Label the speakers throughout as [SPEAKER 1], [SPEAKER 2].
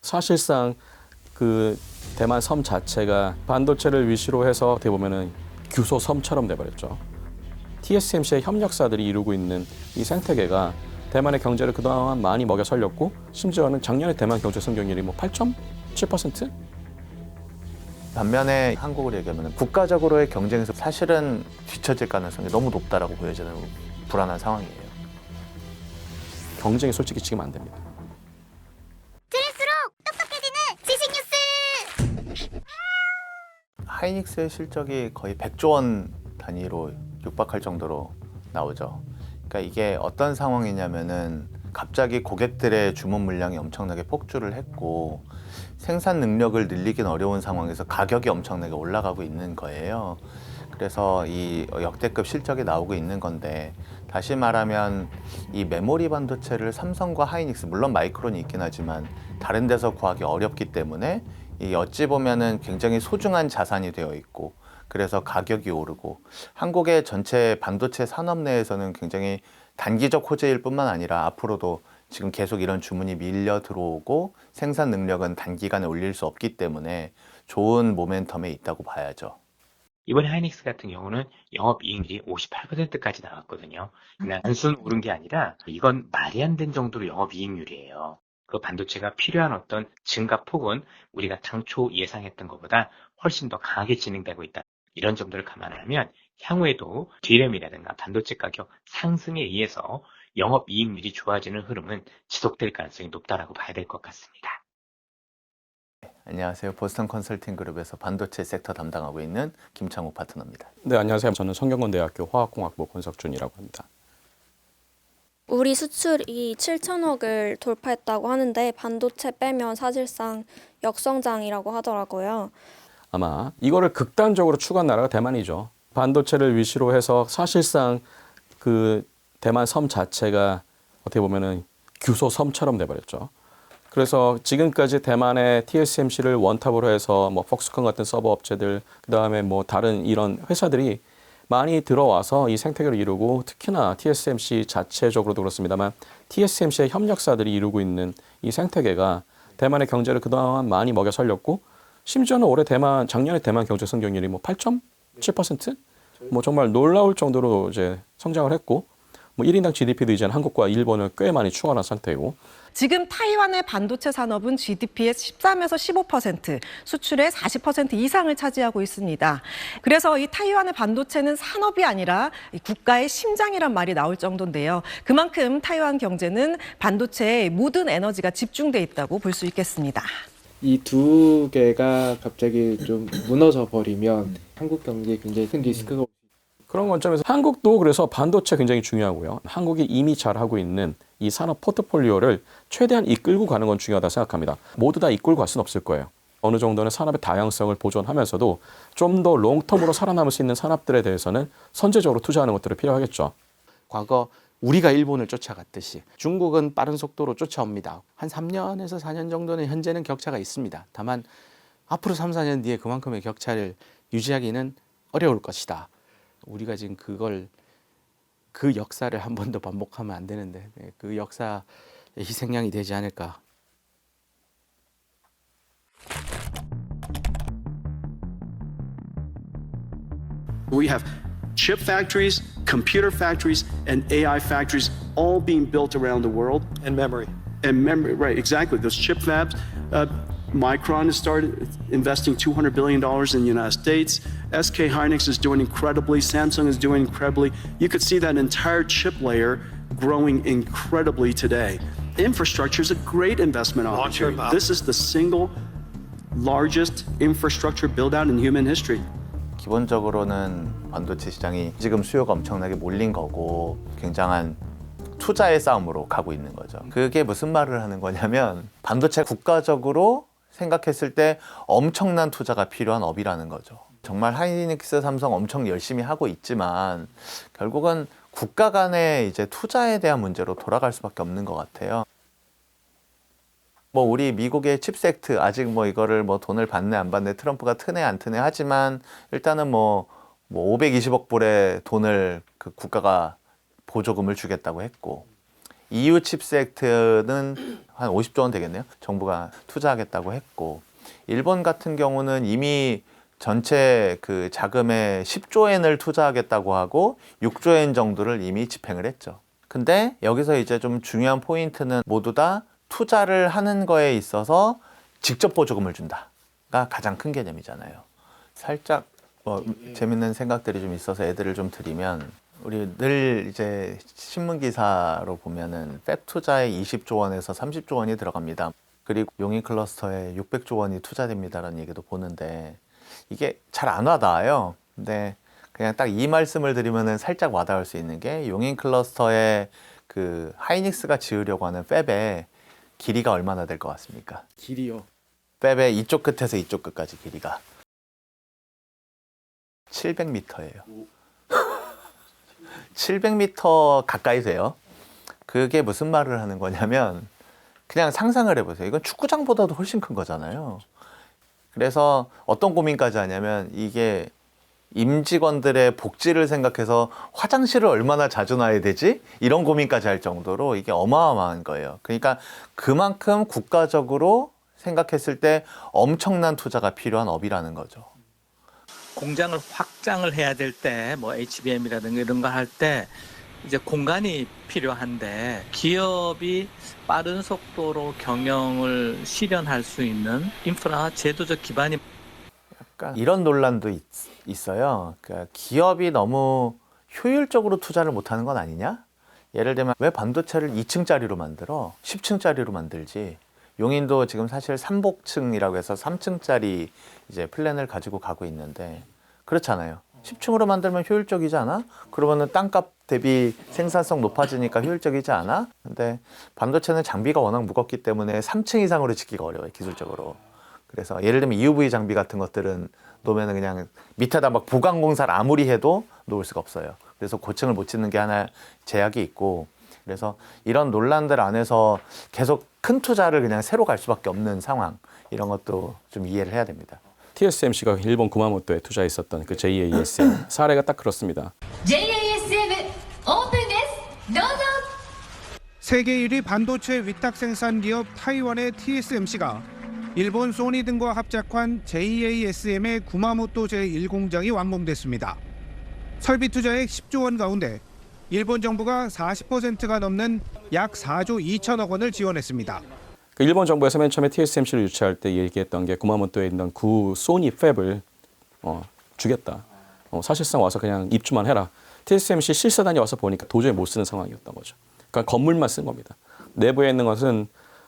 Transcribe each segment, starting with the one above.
[SPEAKER 1] 사실상 그 대만 섬 자체가 반도체를 위시로 해서 어떻게 보면은 규소 섬처럼 돼버렸죠. TSMC의 협력사들이 이루고 있는 이 생태계가 대만의 경제를 그동안 많이 먹여 살렸고, 심지어는 작년에 대만 경제 성장률이 뭐 8.7%?
[SPEAKER 2] 반면에 한국을 얘기하면 국가적으로의 경쟁에서 사실은 뒤처질 가능성이 너무 높다라고 보여지는 불안한 상황이에요.
[SPEAKER 1] 경쟁이 솔직히 지금 안 됩니다.
[SPEAKER 3] 들을수록 똑똑해지는 지식 뉴스.
[SPEAKER 2] 하이닉스의 실적이 거의 100조 원 단위로 육박할 정도로 나오죠. 그러니까 이게 어떤 상황이냐면은 갑자기 고객들의 주문 물량이 엄청나게 폭주를 했고 생산 능력을 늘리긴 어려운 상황에서 가격이 엄청나게 올라가고 있는 거예요. 그래서 이 역대급 실적이 나오고 있는 건데, 다시 말하면 이 메모리 반도체를 삼성과 하이닉스, 물론 마이크론이 있긴 하지만 다른 데서 구하기 어렵기 때문에 이 어찌 보면은 굉장히 소중한 자산이 되어 있고, 그래서 가격이 오르고, 한국의 전체 반도체 산업 내에서는 굉장히 단기적 호재일 뿐만 아니라 앞으로도 지금 계속 이런 주문이 밀려 들어오고 생산 능력은 단기간에 올릴 수 없기 때문에 좋은 모멘텀에 있다고 봐야죠.
[SPEAKER 4] 이번에 하이닉스 같은 경우는 영업이익률이 58%까지 나왔거든요. 그냥 단순 오른 게 아니라 이건 말이 안 된 정도로 영업이익률이에요. 그 반도체가 필요한 어떤 증가 폭은 우리가 당초 예상했던 것보다 훨씬 더 강하게 진행되고 있다. 이런 점들을 감안하면 향후에도 D램이라든가 반도체 가격 상승에 의해서 영업이익률이 좋아지는 흐름은 지속될 가능성이 높다라고 봐야 될 것 같습니다.
[SPEAKER 2] 안녕하세요. 보스턴 컨설팅 그룹에서 반도체 섹터 담당하고 있는 김창욱 파트너입니다.
[SPEAKER 1] 네, 안녕하세요. 저는 성균관대학교 화학공학부 권석준이라고 합니다.
[SPEAKER 5] 우리 수출이 7천억을 돌파했다고 하는데 반도체 빼면 사실상 역성장이라고 하더라고요.
[SPEAKER 1] 아마 이거를 극단적으로 추구한 나라가 대만이죠. 반도체를 위시로 해서 사실상 그 대만 섬 자체가 어떻게 보면은 규소 섬처럼 돼버렸죠. 그래서 지금까지 대만의 TSMC를 원탑으로 해서 뭐 폭스콘 같은 서버 업체들, 그다음에 뭐 다른 이런 회사들이 많이 들어와서 이 생태계를 이루고, 특히나 TSMC 자체적으로도 그렇습니다만 TSMC의 협력사들이 이루고 있는 이 생태계가 대만의 경제를 그동안 많이 먹여 살렸고, 심지어는 올해 작년에 대만 경제 성장률이 뭐 8.7%? 뭐 정말 놀라울 정도로 이제 성장을 했고, 뭐 1인당 GDP도 이제는 한국과 일본을 꽤 많이 추월한 상태이고,
[SPEAKER 6] 지금 타이완의 반도체 산업은 GDP의 13에서 15%, 수출의 40% 이상을 차지하고 있습니다. 그래서 이 타이완의 반도체는 산업이 아니라 국가의 심장이란 말이 나올 정도인데요. 그만큼 타이완 경제는 반도체에 모든 에너지가 집중돼 있다고 볼 수 있겠습니다.
[SPEAKER 7] 이 두 개가 갑자기 좀 무너져 버리면 한국 경기에 굉장히 큰 리스크가
[SPEAKER 1] 그런 관점에서 한국도 그래서 반도체 굉장히 중요하고요. 한국이 이미 잘하고 있는 이 산업 포트폴리오를 최대한 이끌고 가는 건 중요하다 생각합니다. 모두 다 이끌고 갈 수는 없을 거예요. 어느 정도는 산업의 다양성을 보존하면서도 좀 더 롱텀으로 살아남을 수 있는 산업들에 대해서는 선제적으로 투자하는 것들이 필요하겠죠.
[SPEAKER 8] 과거 우리가 일본을 쫓아갔듯이 중국은 빠른 속도로 쫓아옵니다. 한 3년에서 4년 정도는 현재는 격차가 있습니다. 다만 앞으로 3, 4년 뒤에 그만큼의 격차를 유지하기는 어려울 것이다. 우리가 지금 그 역사를 한 번 더 반복하면 안 되는데, 그 역사의 희생양이 되지 않을까.
[SPEAKER 9] We have chip factories, computer factories, and AI factories all being built around the world.
[SPEAKER 10] And memory.
[SPEAKER 9] And memory, right, exactly. Those chip fabs. Micron has started investing $200 billion in the United States. SK Hynix is doing incredibly. Samsung is doing incredibly. You could see that entire chip layer growing incredibly today. Infrastructure is a great investment opportunity. This is the single largest infrastructure build-out in human history.
[SPEAKER 2] 기본적으로는 반도체 시장이 지금 수요가 엄청나게 몰린 거고 굉장한 투자의 싸움으로 가고 있는 거죠. 그게 무슨 말을 하는 거냐면 반도체 국가적으로 생각했을 때 엄청난 투자가 필요한 업이라는 거죠. 정말 하이닉스, 삼성 엄청 열심히 하고 있지만 결국은 국가 간의 이제 투자에 대한 문제로 돌아갈 수밖에 없는 것 같아요. 뭐 우리 미국의 칩섹트 아직 뭐 이거를 뭐 돈을 받네 안 받네 트럼프가 트네 안 트네 하지만 일단은 뭐 520억 불의 돈을 그 국가가 보조금을 주겠다고 했고, EU 칩섹트는 한 50조 원 되겠네요. 정부가 투자하겠다고 했고, 일본 같은 경우는 이미 전체 그 자금의 10조엔을 투자하겠다고 하고 6조엔 정도를 이미 집행을 했죠. 근데 여기서 이제 좀 중요한 포인트는 모두 다 투자를 하는 거에 있어서 직접 보조금을 준다가 가장 큰 개념이잖아요. 살짝 뭐 재밌는 생각들이 좀 있어서 애들을 좀 드리면, 우리 늘 이제 신문 기사로 보면은 팹 투자에 20조 원에서 30조 원이 들어갑니다. 그리고 용인 클러스터에 600조 원이 투자됩니다라는 얘기도 보는데, 이게 잘 안 와닿아요. 근데 그냥 딱 이 말씀을 드리면은 살짝 와닿을 수 있는 게, 용인 클러스터에 그 하이닉스가 지으려고 하는 팹의 길이가 얼마나 될 것 같습니까?
[SPEAKER 7] 길이요.
[SPEAKER 2] 팹의 이쪽 끝에서 이쪽 끝까지 길이가 700m예요. 700m 가까이 돼요. 그게 무슨 말을 하는 거냐면, 그냥 상상을 해보세요. 이건 축구장보다도 훨씬 큰 거잖아요. 그래서 어떤 고민까지 하냐면, 이게 임직원들의 복지를 생각해서 화장실을 얼마나 자주 놔야 되지? 이런 고민까지 할 정도로 이게 어마어마한 거예요. 그러니까 그만큼 국가적으로 생각했을 때 엄청난 투자가 필요한 업이라는 거죠.
[SPEAKER 10] 공장을 확장을 해야 될 때, 뭐 HBM이라든가 이런 거 할 때 이제 공간이 필요한데, 기업이 빠른 속도로 경영을 실현할 수 있는 인프라 제도적 기반이
[SPEAKER 2] 약간 이런 논란도 있어요. 그러니까 기업이 너무 효율적으로 투자를 못하는 건 아니냐? 예를 들면 왜 반도체를 2층짜리로 만들어? 10층짜리로 만들지. 용인도 지금 사실 삼복층이라고 해서 3층짜리 이제 플랜을 가지고 가고 있는데, 그렇잖아요. 10층으로 만들면 효율적이지 않아? 그러면은 땅값 대비 생산성 높아지니까 효율적이지 않아? 근데 반도체는 장비가 워낙 무겁기 때문에 3층 이상으로 짓기가 어려워요, 기술적으로. 그래서 예를 들면 EUV 장비 같은 것들은 놓으면 그냥 밑에다 막 보강 공사를 아무리 해도 놓을 수가 없어요. 그래서 고층을 못 짓는 게 하나 제약이 있고, 그래서 이런 논란들 안에서 계속 큰 투자를 그냥 새로 갈 수밖에 없는 상황, 이런 것도 좀 이해를 해야 됩니다.
[SPEAKER 1] TSMC가 일본 구마모토에 투자했었던 그 JASM 사례가 딱 그렇습니다.
[SPEAKER 3] JASM 오픈です。どうぞ。
[SPEAKER 11] 세계 1위 반도체 위탁 생산 기업 타이완의 TSMC가 일본 소니 등과 합작한 JASM의 구마모토 제1공장이 완공됐습니다. 설비 투자액 10조 원 가운데 일본 정부가 40%가 넘는 약 4조 2천억 원을 지원했습니다.
[SPEAKER 1] 그 일본 정부에서 맨 처음에 TSMC를 유치할 때 얘기했던 게 구마모토에 있는 구 소니 팹을 주겠다. 사실상 와서 그냥 입주만 해라. TSMC 실사단이 와서 보니까 도저히 못 쓰는 상황이었던 거죠. 그러니까 건물만 쓴 겁니다. 내부에 있는 것은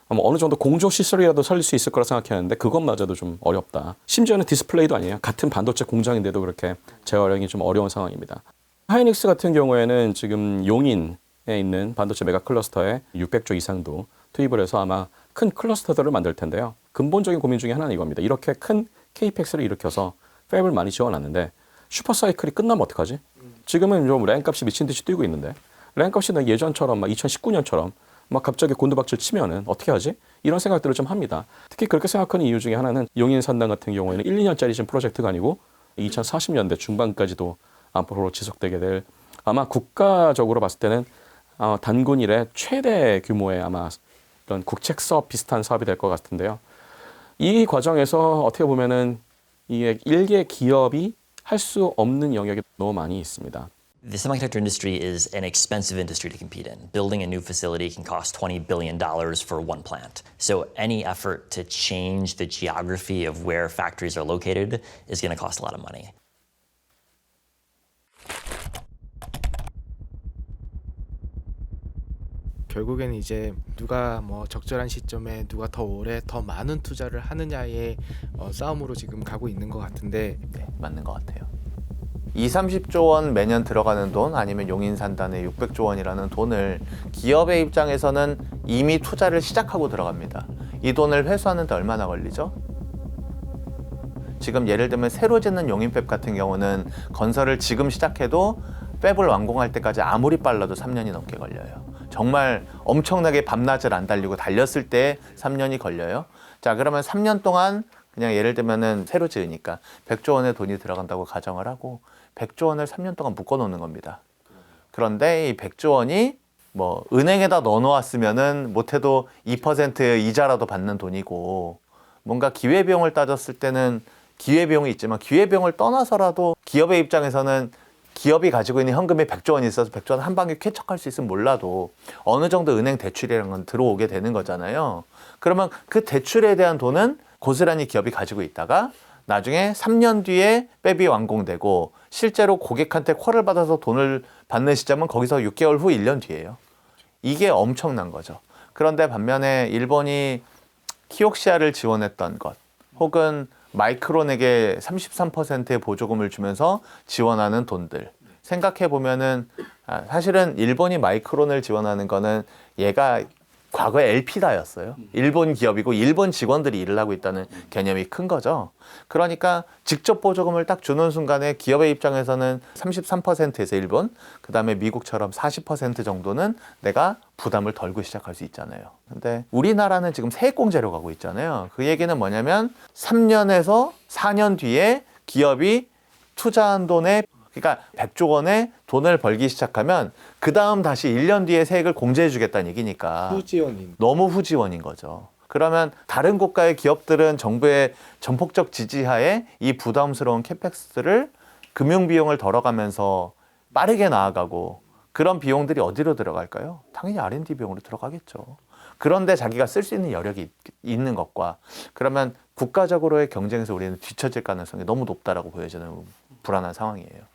[SPEAKER 1] 어느 정도 공조 시설이라도 살릴 수 있을 거라 생각했는데 그것마저도 좀 어렵다. 심지어는 디스플레이도 아니에요. 같은 반도체 공장인데도 그렇게 재활용이 좀 어려운 상황입니다. 하이닉스 같은 경우에는 지금 용인에 있는 반도체 메가 클러스터에 600조 이상도 투입을 해서 아마 큰 클러스터들을 만들 텐데요. 근본적인 고민 중에 하나는 이겁니다. 이렇게 큰 KPX를 일으켜서 팹을 많이 지어놨는데 슈퍼사이클이 끝나면 어떡하지? 지금은 좀 랜값이 미친 듯이 뛰고 있는데 랜값이 예전처럼 막 2019년처럼 막 갑자기 곤두박질 치면은 어떻게 하지? 이런 생각들을 좀 합니다. 특히 그렇게 생각하는 이유 중에 하나는 용인 산당 같은 경우에는 1, 2년짜리 지금 프로젝트가 아니고 2040년대 중반까지도 앞으로 지속되게 될, 아마 국가적으로 봤을 때는 단군 이래 최대 규모의 아마 이런 국책 사업 비슷한 사업이 될 것 같은데요. 이 과정에서 어떻게 보면은 이게 일개 기업이 할 수 없는 영역이 너무 많이 있습니다.
[SPEAKER 12] The semiconductor industry is an expensive industry to compete in. Building a new facility can cost $20 billion for one plant. So any effort to change the geography of where factories are located is going to cost a lot of money.
[SPEAKER 7] 결국에는 이제 누가 뭐 적절한 시점에 누가 더 오래 더 많은 투자를 하느냐의 싸움으로 지금 가고 있는 것 같은데.
[SPEAKER 2] 네, 맞는 것 같아요. 30조 원 매년 들어가는 돈, 아니면 용인 산단에 600조 원이라는 돈을 기업의 입장에서는 이미 투자를 시작하고 들어갑니다. 이 돈을 회수하는데 얼마나 걸리죠? 지금 예를 들면 새로 짓는 용인 팹 같은 경우는 건설을 지금 시작해도 팹을 완공할 때까지 아무리 빨라도 3년이 넘게 걸려요. 정말 엄청나게 밤낮을 안 달리고 달렸을 때 3년이 걸려요. 자, 그러면 3년 동안 그냥 예를 들면은 새로 지으니까 100조 원의 돈이 들어간다고 가정을 하고 100조 원을 3년 동안 묶어 놓는 겁니다. 그런데 이 100조 원이 뭐 은행에다 넣어놓았으면은 못해도 2% 이자라도 받는 돈이고 뭔가 기회비용을 따졌을 때는 기회비용이 있지만 기회비용을 떠나서라도 기업의 입장에서는 기업이 가지고 있는 현금이 100조 원이 있어서 100조 원 한 방에 쾌척할 수 있으면 몰라도 어느 정도 은행 대출이라는 건 들어오게 되는 거잖아요. 그러면 그 대출에 대한 돈은 고스란히 기업이 가지고 있다가 나중에 3년 뒤에 폐비 완공되고 실제로 고객한테 콜을 받아서 돈을 받는 시점은 거기서 6개월 후 1년 뒤예요. 이게 엄청난 거죠. 그런데 반면에 일본이 키옥시아를 지원했던 것 혹은 마이크론에게 33%의 보조금을 주면서 지원하는 돈들 생각해 보면은 사실은 일본이 마이크론을 지원하는 거는 얘가 과거에 엘피다였어요. 일본 기업이고 일본 직원들이 일을 하고 있다는 개념이 큰 거죠. 그러니까 직접 보조금을 딱 주는 순간에 기업의 입장에서는 33%에서 일본, 그 다음에 미국처럼 40% 정도는 내가 부담을 덜고 시작할 수 있잖아요. 근데 우리나라는 지금 세액공제로 가고 있잖아요. 그 얘기는 뭐냐면 3년에서 4년 뒤에 기업이 투자한 돈에 그러니까 100조 원의 돈을 벌기 시작하면 그 다음 다시 1년 뒤에 세액을 공제해 주겠다는 얘기니까
[SPEAKER 7] 후지원인.
[SPEAKER 2] 너무 후지원인 거죠. 그러면 다른 국가의 기업들은 정부의 전폭적 지지하에 이 부담스러운 캐펙스를 금융비용을 덜어가면서 빠르게 나아가고 그런 비용들이 어디로 들어갈까요? 당연히 R&D 비용으로 들어가겠죠. 그런데 자기가 쓸 수 있는 여력이 있는 것과 그러면 국가적으로의 경쟁에서 우리는 뒤처질 가능성이 너무 높다라고 보여지는 불안한 상황이에요.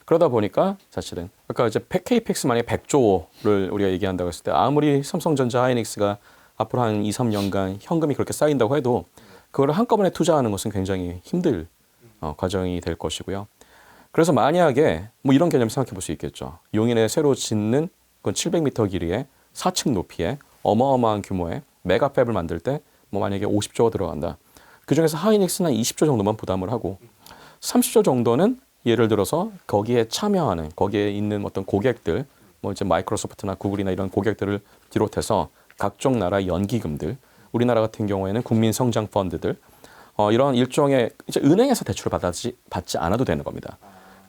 [SPEAKER 1] 그러다 보니까 사실은 아까 이제 KPX만이 100조를 우리가 얘기한다고 했을 때 아무리 삼성전자, 하이닉스가 앞으로 한 2, 3년간 현금이 그렇게 쌓인다고 해도 그걸 한꺼번에 투자하는 것은 굉장히 힘들 과정이 될 것이고요. 그래서 만약에 뭐 이런 개념 생각해 볼 수 있겠죠. 용인에 새로 짓는 그 700m 길이의 4층 높이의 어마어마한 규모의 메가팹을 만들 때 뭐 만약에 50조가 들어간다. 그중에서 하이닉스는 20조 정도만 부담을 하고 30조 정도는 예를 들어서 거기에 참여하는 거기에 있는 어떤 고객들 뭐 이제 마이크로소프트나 구글이나 이런 고객들을 비롯해서 각종 나라의 연기금들 우리나라 같은 경우에는 국민성장 펀드들 이런 일종의 이제 은행에서 대출을 받지 않아도 되는 겁니다.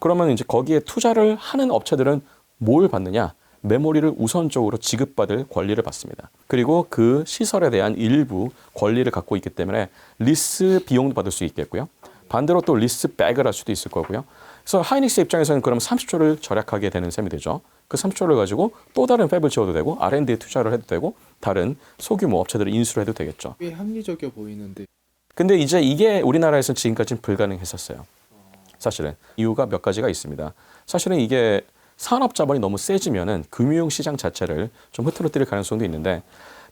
[SPEAKER 1] 그러면 이제 거기에 투자를 하는 업체들은 뭘 받느냐? 메모리를 우선적으로 지급받을 권리를 받습니다. 그리고 그 시설에 대한 일부 권리를 갖고 있기 때문에 리스 비용도 받을 수 있겠고요. 반대로 또 리스백을 할 수도 있을 거고요. 그래서 하이닉스 입장에서는 그럼 30조를 절약하게 되는 셈이 되죠. 그 30조를 가지고 또 다른 팹을 지어도 되고 R&D에 투자를 해도 되고 다른 소규모 업체들을 인수를 해도 되겠죠.
[SPEAKER 7] 꽤 합리적이어 보이는데.
[SPEAKER 1] 근데 이제 이게 우리나라에서는 지금까지는 불가능했었어요. 사실은 이유가 몇 가지가 있습니다. 사실은 이게 산업 자본이 너무 세지면은 금융시장 자체를 좀 흐트러뜨릴 가능성도 있는데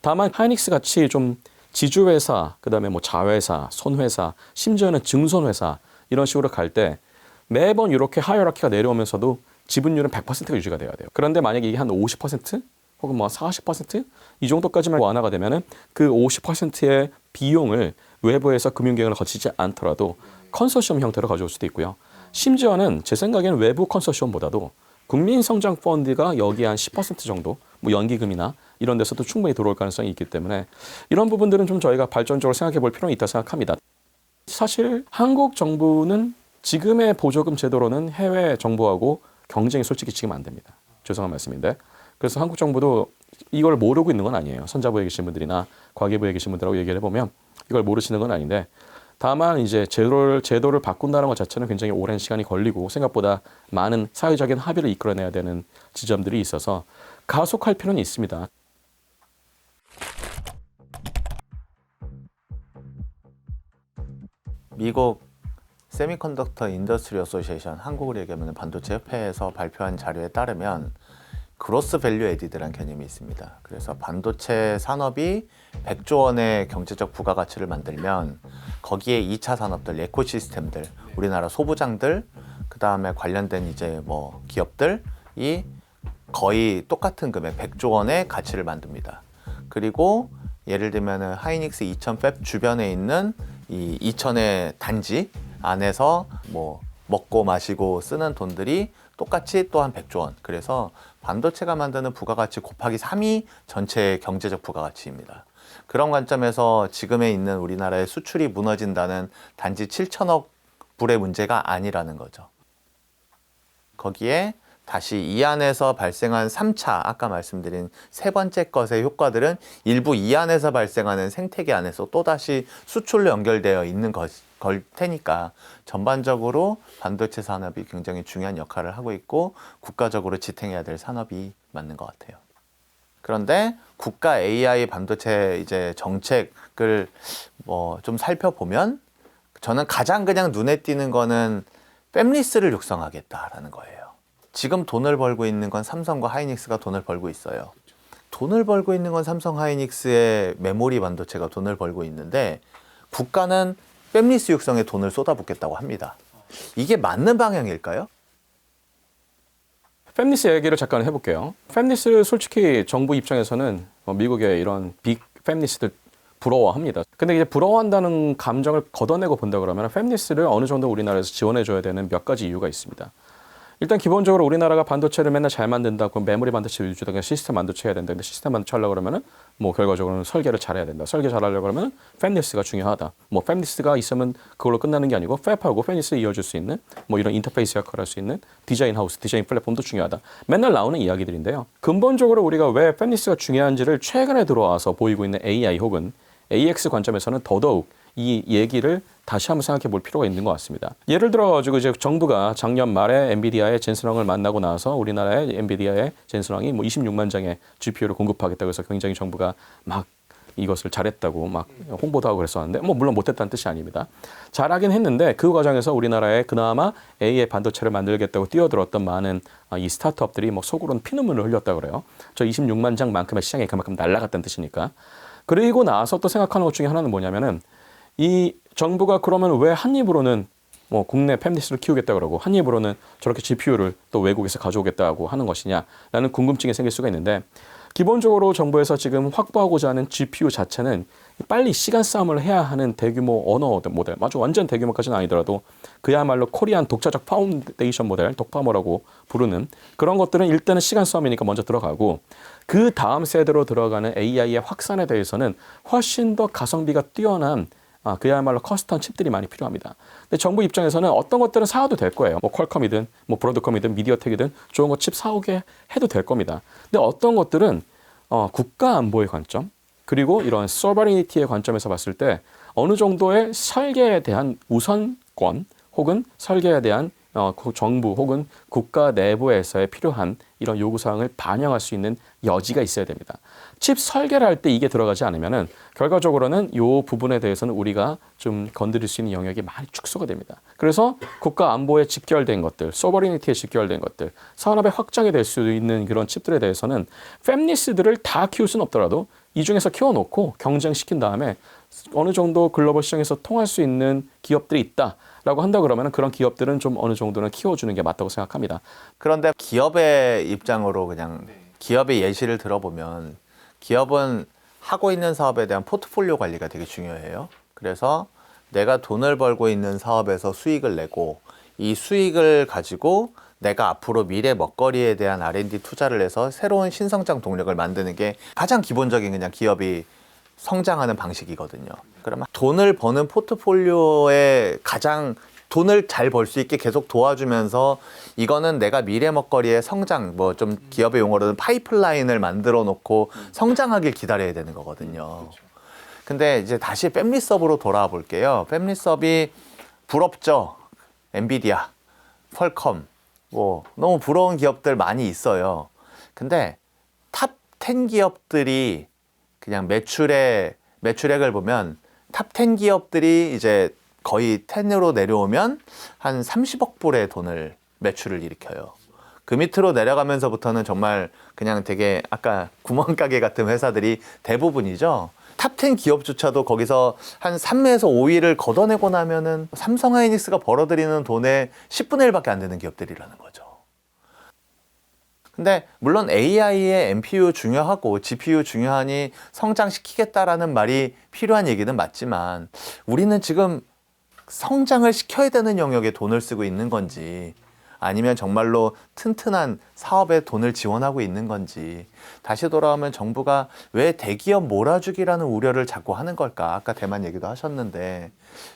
[SPEAKER 1] 다만 하이닉스 같이 좀 지주회사, 그다음에 뭐 자회사, 손회사, 심지어는 증손회사 이런 식으로 갈 때 매번 이렇게 하이어라키가 내려오면서도 지분율은 100%가 유지가 돼야 돼요. 그런데 만약에 이게 한 50% 혹은 뭐 40%이 정도까지만 완화가 되면은 그 50%의 비용을 외부에서 금융기관을 거치지 않더라도 컨소시엄 형태로 가져올 수도 있고요. 심지어는 제 생각에는 외부 컨소시엄보다도 국민성장펀드가 여기 한 10% 정도 뭐 연기금이나 이런 데서도 충분히 들어올 가능성이 있기 때문에 이런 부분들은 좀 저희가 발전적으로 생각해 볼 필요는 있다 생각합니다. 사실 한국 정부는 지금의 보조금 제도로는 해외 정부하고 경쟁이 솔직히 지금 안 됩니다. 죄송한 말씀인데. 그래서 한국 정부도 이걸 모르고 있는 건 아니에요. 선자부에 계신 분들이나 과기부에 계신 분들하고 얘기를 해보면 이걸 모르시는 건 아닌데 다만 이제 제도를 바꾼다는 것 자체는 굉장히 오랜 시간이 걸리고 생각보다 많은 사회적인 합의를 이끌어내야 되는 지점들이 있어서 가속할 필요는 있습니다.
[SPEAKER 2] 미국 세미컨덕터 인더스트리 어소시에이션 한국으로 얘기하면 반도체 협회에서 발표한 자료에 따르면 그로스 밸류 에디드라는 개념이 있습니다. 그래서 반도체 산업이 100조 원의 경제적 부가가치를 만들면 거기에 2차 산업들, 에코시스템들, 우리나라 소부장들, 그 다음에 관련된 이제 뭐 기업들이 거의 똑같은 금액 100조 원의 가치를 만듭니다. 그리고 예를 들면 하이닉스 이천 팹 주변에 있는 이 이천의 단지 안에서 뭐 먹고 마시고 쓰는 돈들이 똑같이 또한 100조 원. 그래서 반도체가 만드는 부가가치 곱하기 3이 전체 경제적 부가가치입니다. 그런 관점에서 지금에 있는 우리나라의 수출이 무너진다는 단지 7천억 불의 문제가 아니라는 거죠. 거기에 다시 이 안에서 발생한 3차 아까 말씀드린 세 번째 것의 효과들은 일부 이 안에서 발생하는 생태계 안에서 또다시 수출로 연결되어 있는 걸 테니까 전반적으로 반도체 산업이 굉장히 중요한 역할을 하고 있고 국가적으로 지탱해야 될 산업이 맞는 것 같아요. 그런데 국가 AI 반도체 이제 정책을 좀 살펴보면 저는 가장 그냥 눈에 띄는 거는 팹리스를 육성하겠다라는 거예요. 지금 돈을 벌고 있는 건 삼성과 하이닉스가 돈을 벌고 있어요. 돈을 벌고 있는 건 삼성 하이닉스의 메모리 반도체가 돈을 벌고 있는데 국가는 팹리스 육성에 돈을 쏟아붓겠다고 합니다. 이게 맞는 방향일까요?
[SPEAKER 1] 팹리스 얘기를 잠깐 해볼게요. 팹리스를 솔직히 정부 입장에서는 미국의 이런 빅 팹리스들 부러워합니다. 근데 이제 부러워한다는 감정을 걷어내고 본다 그러면 팹리스를 어느 정도 우리나라에서 지원해줘야 되는 몇 가지 이유가 있습니다. 일단 기본적으로 우리나라가 반도체를 맨날 잘 만든다고 메모리 반도체 위주로 시스템 반도체 해야 된다. 근데 시스템 반도체 하려고 그러면은 결과적으로는 설계를 잘해야 된다. 설계 잘하려고 그러면 팹리스가 중요하다. 팹리스가 있으면 그걸로 끝나는 게 아니고 팹하고 팹리스 이어줄 수 있는 이런 인터페이스 역할을 할 수 있는 디자인 하우스, 디자인 플랫폼도 중요하다. 맨날 나오는 이야기들인데요. 근본적으로 우리가 왜 팹리스가 중요한지를 최근에 들어와서 보이고 있는 AI 혹은 AX 관점에서는 더더욱 이 얘기를 다시 한번 생각해 볼 필요가 있는 것 같습니다. 예를 들어가지고 이제 정부가 작년 말에 엔비디아의 젠슨왕을 만나고 나서 우리나라의 엔비디아의 젠슨왕이 26만 장의 GPU를 공급하겠다고 해서 굉장히 정부가 막 이것을 잘했다고 막 홍보도 하고 그랬었는데 물론 못했다는 뜻이 아닙니다. 잘하긴 했는데 그 과정에서 우리나라에 그나마 AI 반도체를 만들겠다고 뛰어들었던 많은 이 스타트업들이 속으로는 피눈물을 흘렸다고 그래요. 저 26만 장만큼의 시장이 그만큼 날아갔다는 뜻이니까. 그리고 나서 또 생각하는 것 중에 하나는 뭐냐면은 이 정부가 그러면 왜 한 입으로는 국내 팹리스를 키우겠다 그러고 한 입으로는 저렇게 GPU를 또 외국에서 가져오겠다고 하는 것이냐라는 궁금증이 생길 수가 있는데 기본적으로 정부에서 지금 확보하고자 하는 GPU 자체는 빨리 시간 싸움을 해야 하는 대규모 언어 모델, 완전 대규모까지는 아니더라도 그야말로 코리안 독자적 파운데이션 모델, 독파모라고 부르는 그런 것들은 일단은 시간 싸움이니까 먼저 들어가고 그 다음 세대로 들어가는 AI의 확산에 대해서는 훨씬 더 가성비가 뛰어난 그야말로 커스텀 칩들이 많이 필요합니다. 근데 정부 입장에서는 어떤 것들은 사와도 될 거예요. 퀄컴이든 브로드컴이든 미디어텍이든 좋은 거 칩 사오게 해도 될 겁니다. 근데 어떤 것들은 국가 안보의 관점 그리고 이런 소버리니티의 관점에서 봤을 때 어느 정도의 설계에 대한 우선권 혹은 설계에 대한 정부 혹은 국가 내부에서의 필요한 이런 요구사항을 반영할 수 있는 여지가 있어야 됩니다. 칩 설계를 할 때 이게 들어가지 않으면은 결과적으로는 이 부분에 대해서는 우리가 좀 건드릴 수 있는 영역이 많이 축소가 됩니다. 그래서 국가 안보에 직결된 것들, 소버리니티에 직결된 것들, 산업의 확장이 될 수 있는 그런 칩들에 대해서는 팹리스들을 다 키울 수는 없더라도 이 중에서 키워놓고 경쟁시킨 다음에 어느 정도 글로벌 시장에서 통할 수 있는 기업들이 있다라고 한다 그러면 그런 기업들은 좀 어느 정도는 키워주는 게 맞다고 생각합니다.
[SPEAKER 2] 그런데 기업의 입장으로 그냥 기업의 예시를 들어보면 기업은 하고 있는 사업에 대한 포트폴리오 관리가 되게 중요해요. 그래서 내가 돈을 벌고 있는 사업에서 수익을 내고 이 수익을 가지고 내가 앞으로 미래 먹거리에 대한 R&D 투자를 해서 새로운 신성장 동력을 만드는 게 가장 기본적인 그냥 기업이 성장하는 방식이거든요. 그러면 돈을 버는 포트폴리오에 가장 돈을 잘 벌 수 있게 계속 도와주면서 이거는 내가 미래 먹거리의 성장, 좀 기업의 용어로는 파이프라인을 만들어 놓고 성장하길 기다려야 되는 거거든요. 근데 이제 다시 팹리스업으로 돌아와 볼게요. 팹리스업이 부럽죠. 엔비디아, 퀄컴, 너무 부러운 기업들 많이 있어요. 근데 탑 10 기업들이 그냥 매출액을 보면 탑 10 기업들이 이제 거의 10으로 내려오면 한 30억 불의 매출을 일으켜요. 그 밑으로 내려가면서부터는 정말 그냥 되게 아까 구멍가게 같은 회사들이 대부분이죠. 탑 10 기업조차도 거기서 한 3에서 5위를 걷어내고 나면은 삼성 하이닉스가 벌어들이는 돈의 10분의 1밖에 안 되는 기업들이라는 거죠. 근데 물론 AI의 NPU 중요하고 GPU 중요하니 성장시키겠다라는 말이 필요한 얘기는 맞지만 우리는 지금 성장을 시켜야 되는 영역에 돈을 쓰고 있는 건지 아니면 정말로 튼튼한 사업에 돈을 지원하고 있는 건지 다시 돌아오면 정부가 왜 대기업 몰아주기라는 우려를 자꾸 하는 걸까? 아까 대만 얘기도 하셨는데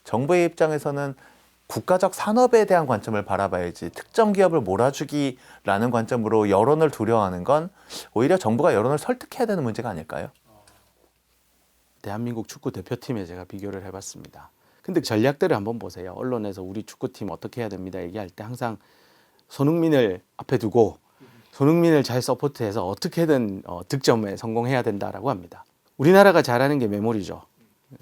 [SPEAKER 2] 정부의 입장에서는 국가적 산업에 대한 관점을 바라봐야지 특정 기업을 몰아주기라는 관점으로 여론을 두려워하는 건 오히려 정부가 여론을 설득해야 되는 문제가 아닐까요?
[SPEAKER 8] 대한민국 축구 대표팀에 제가 비교를 해봤습니다. 근데 전략들을 한번 보세요. 언론에서 우리 축구팀 어떻게 해야 됩니다 얘기할 때 항상 손흥민을 앞에 두고 손흥민을 잘 서포트해서 어떻게든 득점에 성공해야 된다라고 합니다. 우리나라가 잘하는 게 메모리죠.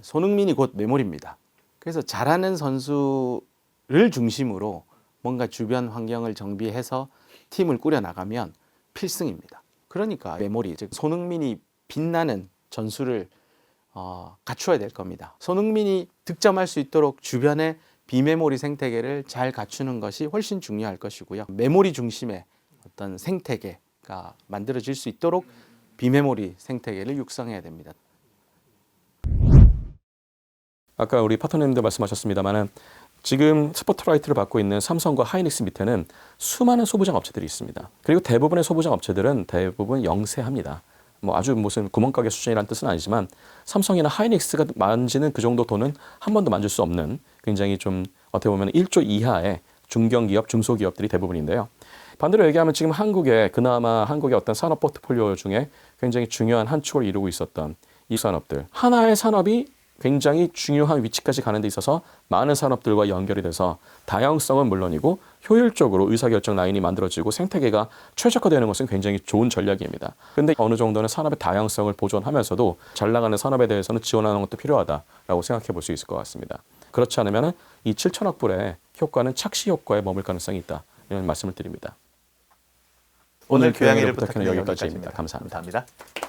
[SPEAKER 8] 손흥민이 곧 메모리입니다. 그래서 잘하는 선수를 중심으로 뭔가 주변 환경을 정비해서 팀을 꾸려나가면 필승입니다. 그러니까 메모리, 즉 손흥민이 빛나는 전술을 갖추어야 될 겁니다. 손흥민이 득점할 수 있도록 주변에 비메모리 생태계를 잘 갖추는 것이 훨씬 중요할 것이고요. 메모리 중심의 어떤 생태계가 만들어질 수 있도록 비메모리 생태계를 육성해야 됩니다.
[SPEAKER 1] 아까 우리 파트너님들 말씀하셨습니다만은 지금 스포트라이트를 받고 있는 삼성과 하이닉스 밑에는 수많은 소부장 업체들이 있습니다. 그리고 대부분의 소부장 업체들은 대부분 영세합니다. 뭐 아주 무슨 구멍가게 수준이라는 뜻은 아니지만 삼성이나 하이닉스가 만지는 그 정도 돈은 한 번도 만질 수 없는 굉장히 좀 어떻게 보면 1조 이하의 중견기업, 중소기업들이 대부분인데요. 반대로 얘기하면 지금 한국의 그나마 한국의 어떤 산업 포트폴리오 중에 굉장히 중요한 한 축을 이루고 있었던 이 산업들. 하나의 산업이 굉장히 중요한 위치까지 가는 데 있어서 많은 산업들과 연결이 돼서 다양성은 물론이고 효율적으로 의사결정 라인이 만들어지고 생태계가 최적화되는 것은 굉장히 좋은 전략입니다. 그런데 어느 정도는 산업의 다양성을 보존하면서도 잘 나가는 산업에 대해서는 지원하는 것도 필요하다라고 생각해 볼 수 있을 것 같습니다. 그렇지 않으면 이 7천억 불의 효과는 착시 효과에 머물 가능성이 있다. 이런 말씀을 드립니다.
[SPEAKER 2] 오늘 교양일을
[SPEAKER 1] 부탁해는
[SPEAKER 2] 부탁해는
[SPEAKER 1] 여기까지입니다. 감사합니다.
[SPEAKER 2] 감사합니다.